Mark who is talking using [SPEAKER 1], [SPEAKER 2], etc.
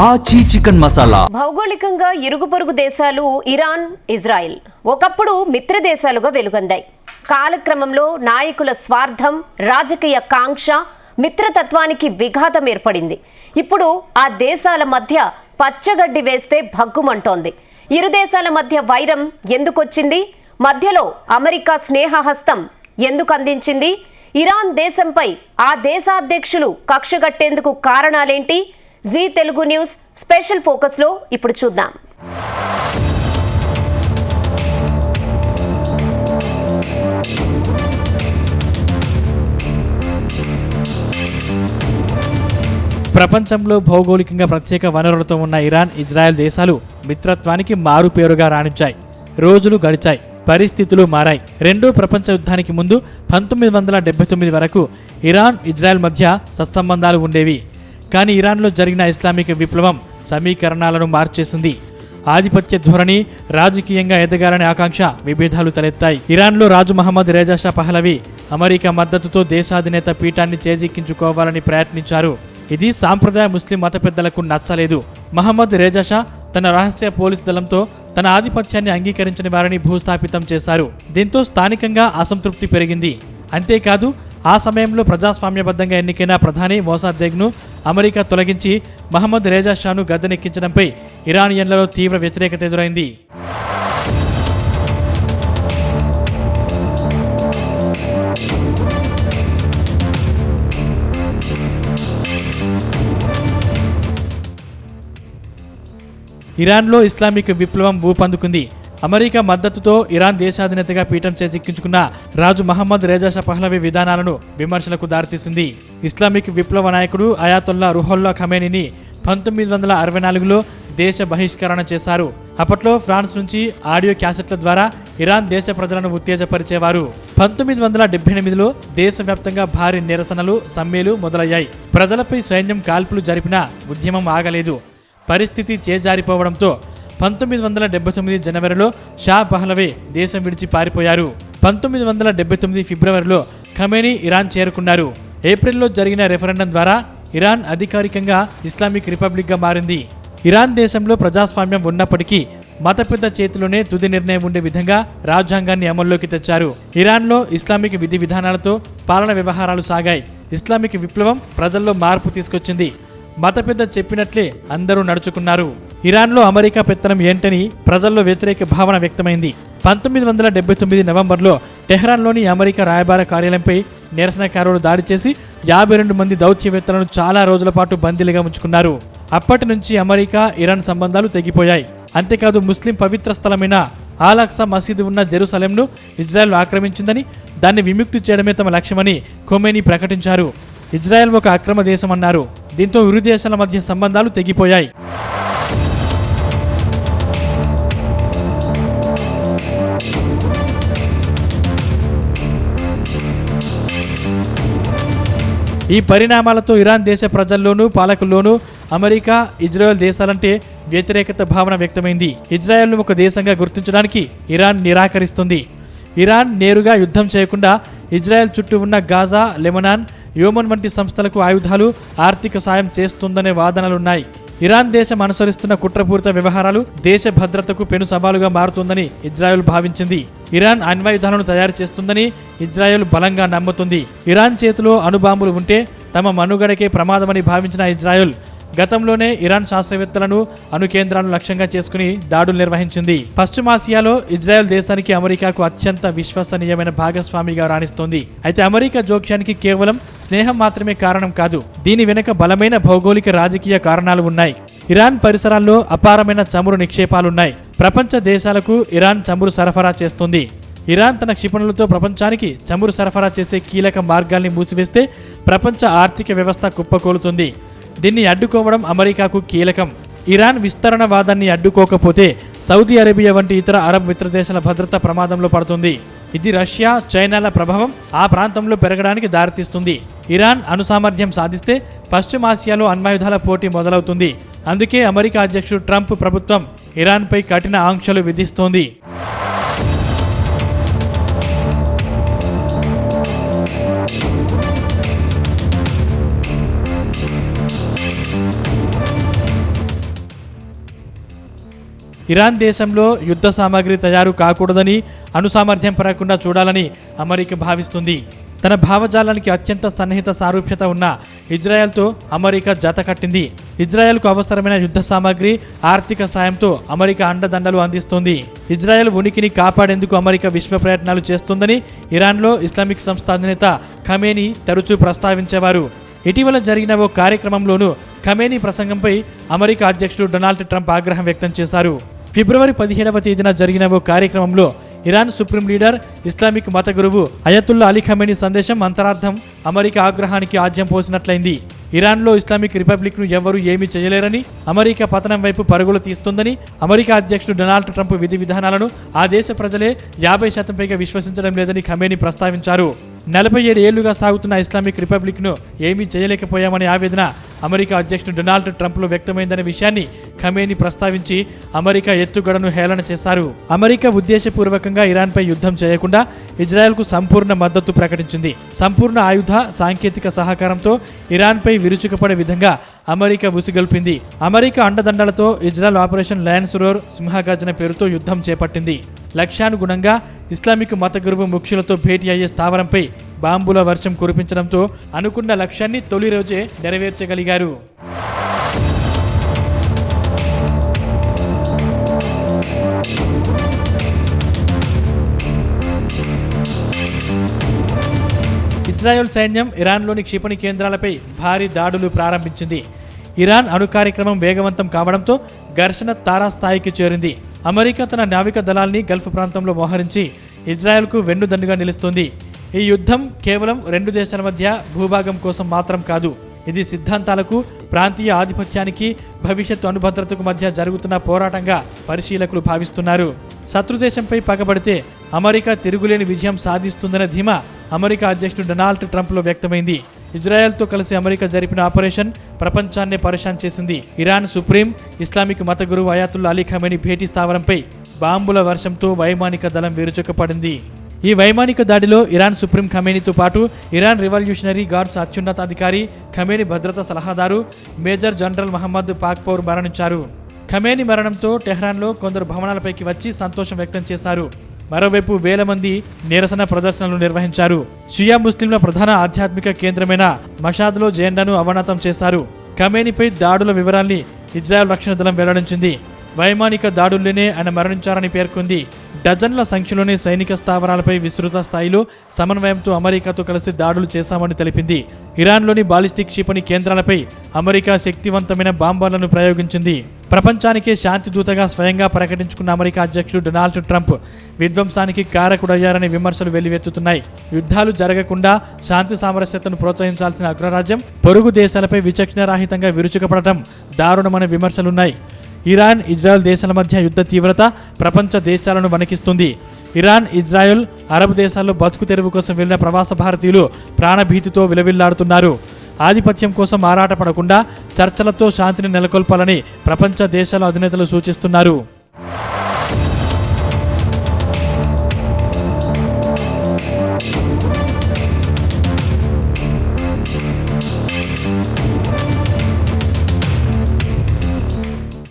[SPEAKER 1] ఆచి చికెన్ మసాలా.
[SPEAKER 2] భౌగోళికంగా ఇరుగు పొరుగు దేశాలు ఇరాన్, ఇజ్రాయెల్ ఒకప్పుడు మిత్ర దేశాలుగా వెలుగొందాయి. కాలక్రమంలో నాయకుల స్వార్థం, రాజకీయ కాంక్ష, మిత్రతత్వానికి విఘాతం ఏర్పడింది. ఇప్పుడు ఆ దేశాల మధ్య పచ్చగడ్డి వేస్తే భగ్గుమంటోంది. ఇరు దేశాల మధ్య వైరం ఎందుకొచ్చింది? మధ్యలో అమెరికా స్నేహహస్తం ఎందుకు అందించింది? ఇరాన్ దేశంపై ఆ దేశాధ్యక్షులు కక్షగట్టేందుకు కారణాలేంటి? జీ తెలుగు న్యూస్ స్పెషల్ ఫోకస్లో ఇప్పుడు చూద్దాం.
[SPEAKER 3] ప్రపంచంలో భౌగోళికంగా ప్రత్యేక వనరులతో ఉన్న ఇరాన్, ఇజ్రాయెల్ దేశాలు మిత్రత్వానికి మారుపేరుగా రాణించాయి. రోజులు గడిచాయి, పరిస్థితులు మారాయి. రెండో ప్రపంచ యుద్ధానికి ముందు 1979 వరకు ఇరాన్, ఇజ్రాయెల్ మధ్య సత్సంబంధాలు ఉండేవి. కానీ ఇరాన్లో జరిగిన ఇస్లామిక్ విప్లవం సమీకరణాలను మార్చేసింది. ఆధిపత్య ధోరణి, రాజకీయంగా ఎదగాలనే ఆకాంక్ష, విభేదాలు తలెత్తాయి. ఇరాన్లో రాజు మహమ్మద్ రేజా షా పహలవి అమెరికా మద్దతుతో దేశాధినేత పీఠాన్ని చేజిక్కించుకోవాలని ప్రయత్నించారు. ఇది సాంప్రదాయ ముస్లిం మత పెద్దలకు నచ్చలేదు. మహమ్మద్ రేజా షా తన రహస్య పోలీస్ దళంతో తన ఆధిపత్యాన్ని అంగీకరించని వారిని భూస్థాపితం చేశారు. దీంతో స్థానికంగా అసంతృప్తి పెరిగింది. అంతేకాదు, ఆ సమయంలో ప్రజాస్వామ్యబద్ధంగా ఎన్నికైన ప్రధాని మొసాద్దెగ్ను అమెరికా తొలగించి మహమ్మద్ రేజా షాను గద్దెనెక్కించడంపై ఇరానియన్లలో తీవ్ర వ్యతిరేకత ఎదురైంది. ఇరాన్లో ఇస్లామిక్ విప్లవం ఊపందుకుంది. అమెరికా మద్దతుతో ఇరాన్ దేశాధినేతగా పీఠం చేజిక్కించుకున్న రాజు మహమ్మద్ రేజా షా పహ్లవి విధానాలను విమర్శలకు దారితీసింది. ఇస్లామిక్ విప్లవ నాయకుడు అయాతొల్లా రుహుల్లా ఖమేనీని 1964లో దేశ బహిష్కరణ చేశారు. అప్పట్లో ఫ్రాన్స్ నుంచి ఆడియో క్యాసెట్ల ద్వారా ఇరాన్ దేశ ప్రజలను ఉత్తేజపరిచేవారు. 1978లో దేశవ్యాప్తంగా భారీ నిరసనలు, సమ్మెలు మొదలయ్యాయి. ప్రజలపై సైన్యం కాల్పులు జరిపినా ఉద్యమం ఆగలేదు. పరిస్థితి చేజారిపోవడంతో 1979 జనవరిలో షా పహ్లవి దేశం విడిచి పారిపోయారు. 1979 ఫిబ్రవరిలో ఖమేనీ ఇరాన్ చేరుకున్నారు. ఏప్రిల్లో జరిగిన రెఫరెండం ద్వారా ఇరాన్ అధికారికంగా ఇస్లామిక్ రిపబ్లిక్గా మారింది. ఇరాన్ దేశంలో ప్రజాస్వామ్యం ఉన్నప్పటికీ మత పెద్ద చేతిలోనే తుది నిర్ణయం ఉండే విధంగా రాజ్యాంగాన్ని అమల్లోకి తెచ్చారు. ఇరాన్లో ఇస్లామిక్ విధి విధానాలతో పాలన వ్యవహారాలు సాగాయి. ఇస్లామిక్ విప్లవం ప్రజల్లో మార్పు తీసుకొచ్చింది. మత పెద్ద చెప్పినట్లే అందరూ నడుచుకున్నారు. ఇరాన్లో అమెరికా పెత్తనం ఏంటని ప్రజల్లో వ్యతిరేక భావన వ్యక్తమైంది. 1979 నవంబర్లో టెహ్రాన్లోని అమెరికా రాయబార కార్యాలయంపై నిరసనకారులు దాడి చేసి 52 మంది దౌత్యవేత్తలను చాలా రోజుల పాటు బందీలుగా ఉంచుకున్నారు. అప్పటి నుంచి అమెరికా, ఇరాన్ సంబంధాలు తెగిపోయాయి. అంతేకాదు, ముస్లిం పవిత్ర స్థలమైన ఆల్-అక్సా మసీదు ఉన్న జెరూసలేంను ఇజ్రాయెల్ ఆక్రమించిందని, దాన్ని విముక్తి చేయడమే తమ లక్ష్యమని ఖొమేనీ ప్రకటించారు. ఇజ్రాయెల్ ఒక అక్రమ దేశమన్నారు. దీంతో ఇరు దేశాల మధ్య సంబంధాలు తెగిపోయాయి. ఈ పరిణామాలతో ఇరాన్ దేశ ప్రజల్లోనూ పాలకుల్లోనూ అమెరికా, ఇజ్రాయెల్ దేశాలంటే వ్యతిరేకత భావన వ్యక్తమైంది. ఇజ్రాయెల్ను ఒక దేశంగా గుర్తించడానికి ఇరాన్ నిరాకరిస్తుంది. ఇరాన్ నేరుగా యుద్ధం చేయకుండా ఇజ్రాయెల్ చుట్టూ ఉన్న గాజా, లెబనాన్, యోమన్ వంటి సంస్థలకు ఆయుధాలు, ఆర్థిక సాయం చేస్తుందనే వాదనలున్నాయి. ఇరాన్ దేశం అనుసరిస్తున్న కుట్రపూరిత వ్యవహారాలు దేశ భద్రతకు పెను సవాలుగా మారుతుందని ఇజ్రాయెల్ భావించింది. ఇరాన్ అణ్వాయుధాలను తయారు చేస్తుందని ఇజ్రాయెల్ బలంగా నమ్ముతుంది. ఇరాన్ చేతిలో అణుబాంబులు ఉంటే తమ మనుగడకే ప్రమాదమని భావించిన ఇజ్రాయెల్ గతంలోనే ఇరాన్ శాస్త్రవేత్తలను, అణు కేంద్రాలను లక్ష్యంగా చేసుకుని దాడులు నిర్వహించింది. పశ్చిమాసియాలో ఇజ్రాయెల్ దేశానికి అమెరికాకు అత్యంత విశ్వసనీయమైన భాగస్వామిగా రాణిస్తోంది. అయితే అమెరికా జోక్యానికి కేవలం స్నేహం మాత్రమే కారణం కాదు. దీని వెనుక బలమైన భౌగోళిక, రాజకీయ కారణాలు ఉన్నాయి. ఇరాన్ పరిసరాల్లో అపారమైన చమురు నిక్షేపాలున్నాయి. ప్రపంచ దేశాలకు ఇరాన్ చమురు సరఫరా చేస్తుంది. ఇరాన్ తన క్షిపణులతో ప్రపంచానికి చమురు సరఫరా చేసే కీలక మార్గాల్ని మూసివేస్తే ప్రపంచ ఆర్థిక వ్యవస్థ కుప్పకూలుతుంది. దీన్ని అడ్డుకోవడం అమెరికాకు కీలకం. ఇరాన్ విస్తరణవాదాన్ని అడ్డుకోకపోతే సౌదీ అరేబియా వంటి ఇతర అరబ్ మిత్రదేశాల భద్రత ప్రమాదంలో పడుతుంది. ఇది రష్యా, చైనాల ప్రభావం ఆ ప్రాంతంలో పెరగడానికి దారితీస్తుంది. ఇరాన్ అణుసామర్థ్యం సాధిస్తే పశ్చిమాసియాలో అణ్వాయుధాల పోటీ మొదలవుతుంది. అందుకే అమెరికా అధ్యక్షుడు ట్రంప్ ప్రభుత్వం ఇరాన్పై కఠిన ఆంక్షలు విధిస్తోంది. ఇరాన్ దేశంలో యుద్ధ సామాగ్రి తయారు కాకూడదని, అణుసామర్థ్యం పెరగకుండా చూడాలని అమెరికా భావిస్తుంది. తన భావజాలానికి అత్యంత సన్నిహిత సారూప్యత ఉన్న ఇజ్రాయెల్తో అమెరికా జత కట్టింది. ఇజ్రాయెల్కు అవసరమైన యుద్ధ సామాగ్రి, ఆర్థిక సాయంతో అమెరికా అండదండలు అందిస్తోంది. ఇజ్రాయెల్ ఉనికిని కాపాడేందుకు అమెరికా విశ్వ ప్రయత్నాలు చేస్తోందని ఇరాన్లో ఇస్లామిక్ సంస్థ అధినేత ఖమేనీ తరచూ ప్రస్తావించేవారు. ఇటీవల జరిగిన ఓ కార్యక్రమంలోనూ ఖమేనీ ప్రసంగంపై అమెరికా అధ్యక్షుడు డొనాల్డ్ ట్రంప్ ఆగ్రహం వ్యక్తం చేశారు. ఫిబ్రవరి 17వ తేదీన జరిగిన ఓ కార్యక్రమంలో ఇరాన్ సుప్రీం లీడర్, ఇస్లామిక్ మత గురువు అయతుల్లా అలీ ఖమేనీ సందేశం అంతరార్థం అమెరికా ఆగ్రహానికి ఆజ్యం పోసినట్లయింది. ఇరాన్లో ఇస్లామిక్ రిపబ్లిక్ను ఎవరూ ఏమీ చేయలేరని, అమెరికా పతనం వైపు పరుగులు తీస్తుందని, అమెరికా అధ్యక్షుడు డొనాల్డ్ ట్రంప్ విధి విధానాలను ఆ దేశ ప్రజలే 50% పైగా విశ్వసించడం లేదని ఖమేనీ ప్రస్తావించారు. 47 ఏళ్లుగా సాగుతున్న ఇస్లామిక్ రిపబ్లిక్ను ఏమీ చేయలేకపోయామనే ఆవేదన అమెరికా అధ్యక్షుడు డొనాల్డ్ ట్రంప్లో వ్యక్తమైందనే విషయాన్ని ఖమేనీ ప్రస్తావించి అమెరికా ఎత్తుగడను హేళన చేశారు. అమెరికా ఉద్దేశపూర్వకంగా ఇరాన్పై యుద్ధం చేయకుండా ఇజ్రాయెల్కు సంపూర్ణ మద్దతు ప్రకటించింది. సంపూర్ణ ఆయుధ, సాంకేతిక సహకారంతో ఇరాన్పై విరుచుకుపడే విధంగా అమెరికా ఉసిగొల్పింది. అమెరికా అండదండలతో ఇజ్రాయెల్ ఆపరేషన్ లయన్స్ రోర్ సింహగర్జన పేరుతో యుద్ధం చేపట్టింది. లక్ష్యానుగుణంగా ఇస్లామిక్ మత గురువు ముఖ్యులతో భేటీ అయ్యే స్థావరంపై బాంబుల వర్షం కురిపించడంతో అనుకున్న లక్ష్యాన్ని తొలి రోజే నెరవేర్చగలిగారు. ఇజ్రాయెల్ సైన్యం ఇరాన్లోని క్షిపణి కేంద్రాలపై భారీ దాడులు ప్రారంభించింది. ఇరాన్ అణు కార్యక్రమం వేగవంతం కావడంతో ఘర్షణ తారాస్థాయికి చేరింది. అమెరికా తన నావిక దళాల్ని గల్ఫ్ ప్రాంతంలో మోహరించి ఇజ్రాయెల్కు వెన్నుదన్నుగా నిలుస్తోంది. ఈ యుద్ధం కేవలం 2 దేశాల మధ్య భూభాగం కోసం మాత్రం కాదు. ఇది సిద్ధాంతాలకు, ప్రాంతీయ ఆధిపత్యానికి, భవిష్యత్తు అనుభద్రతకు మధ్య జరుగుతున్న పోరాటంగా పరిశీలకులు భావిస్తున్నారు. శత్రుదేశంపై పగబడితే అమెరికా తిరుగులేని విజయం సాధిస్తుందనే ధీమా అమెరికా అధ్యక్షుడు డొనాల్డ్ ట్రంప్లో వ్యక్తమైంది. ఇజ్రాయెల్తో కలిసి అమెరికా జరిపిన ఆపరేషన్ ప్రపంచాన్నే పరేషాన్ చేసింది. ఇరాన్ సుప్రీం ఇస్లామిక్ మత గురువు అయతుల్లా అలీ ఖమేనీ భేటీ స్థావరంపై బాంబుల వర్షంతో వైమానిక దళం విరుచుకుపడింది. ఈ వైమానిక దాడిలో ఇరాన్ సుప్రీం ఖమేనీతో పాటు ఇరాన్ రివల్యూషనరీ గార్డ్స్ అత్యున్నతాధికారి, ఖమేనీ భద్రతా సలహాదారు మేజర్ జనరల్ మహమ్మద్ పాక్పౌర్ మరణించారు. ఖమేనీ మరణంతో టెహ్రాన్లో కొందరు భవనాలపైకి వచ్చి సంతోషం వ్యక్తం చేశారు. మరోవైపు వేల మంది నిరసన ప్రదర్శనలు నిర్వహించారు. షియా ముస్లింల ప్రధాన ఆధ్యాత్మిక కేంద్రమైన మషాద్లో జెండాను అవనతం చేశారు. ఖమేనీపై దాడుల వివరాల్ని ఇజ్రాయెల్ రక్షణ దళం వెల్లడించింది. వైమానిక దాడుల్లోనే ఆయన మరణించారని పేర్కొంది. డజన్ల సంఖ్యలోని సైనిక స్థావరాలపై విస్తృత స్థాయిలో సమన్వయంతో అమెరికాతో కలిసి దాడులు చేశామని తెలిపింది. ఇరాన్లోని బాలిస్టిక్ క్షిపణి కేంద్రాలపై అమెరికా శక్తివంతమైన బాంబర్లను ప్రయోగించింది. ప్రపంచానికే శాంతి దూతగా స్వయంగా ప్రకటించుకున్న అమెరికా అధ్యక్షుడు డొనాల్డ్ ట్రంప్ విధ్వంసానికి కారకుడయ్యారనే విమర్శలు వెల్లువెత్తుతున్నాయి. యుద్ధాలు జరగకుండా శాంతి సామరస్యతను ప్రోత్సహించాల్సిన అగ్రరాజ్యం పొరుగు దేశాలపై విచక్షణారహితంగా విరుచుకుపడటం దారుణమనే విమర్శలున్నాయి. ఇరాన్, ఇజ్రాయెల్ దేశాల మధ్య యుద్ధ తీవ్రత ప్రపంచ దేశాలను వణికిస్తుంది. ఇరాన్, ఇజ్రాయెల్, అరబ్ దేశాల్లో బతుకు తెరువు కోసం వెళ్లిన ప్రవాస భారతీయులు ప్రాణభీతితో విలవిల్లాడుతున్నారు. ఆధిపత్యం కోసం ఆరాటపడకుండా చర్చలతో శాంతిని నెలకొల్పాలని ప్రపంచ దేశాల అధినేతలు సూచిస్తున్నారు.